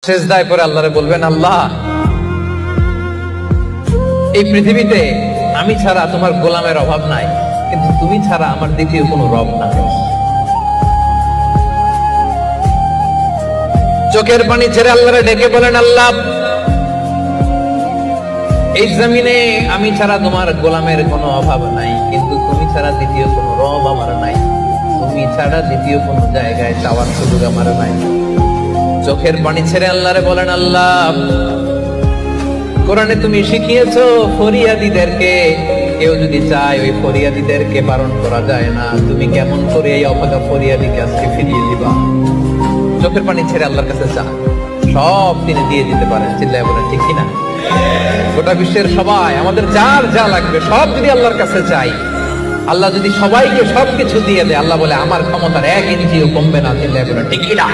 সেজদায় পরে আল্লাহরে বলবেন, আল্লাহ এই পৃথিবীতে আমি ছাড়া তোমার গোলামের অভাব নাই, কিন্তু তুমি ছাড়া আমার দ্বিতীয় কোনো রব নাই। চোখের পানি ছেড়ে আল্লাহরে ডেকে বলেন, আল্লাহ এই জমিনে আমি ছাড়া তোমার গোলামের কোনো অভাব নাই, কিন্তু তুমি ছাড়া দ্বিতীয় কোনো রব আমার নাই, তুমি ছাড়া দ্বিতীয় কোনো জায়গায় চাওয়ার সুযোগ আমার নাই। চোখের পানি ছেড়ে আল্লাহরে বলেন, আল্লাহ কোরআনে তুমি শিখিয়েছো ফরিয়াদীদেরকে কেউ যদি চায় ওই ফরিয়াদীদেরকে বারণ করা যায় না, তুমি কেমন করে এই অভাগা ফরিয়াদীকে আজকে ফিরিয়ে দিবা। চোখের পানি ছেড়ে আল্লাহর কাছে চা, সব তিনি দিয়ে দিতে পারেন। চিল্লায় বলেন ঠিক কিনা? গোটা বিশ্বের সবাই আমাদের যার যা লাগবে সব যদি আল্লাহর কাছে চাই, আল্লাহ যদি সবাইকে সবকিছু দিয়ে দেয়, আল্লাহ বলে আমার ক্ষমতার 1 ইঞ্চিও কমবে না। চিল্লায় বলেন ঠিক কিনা?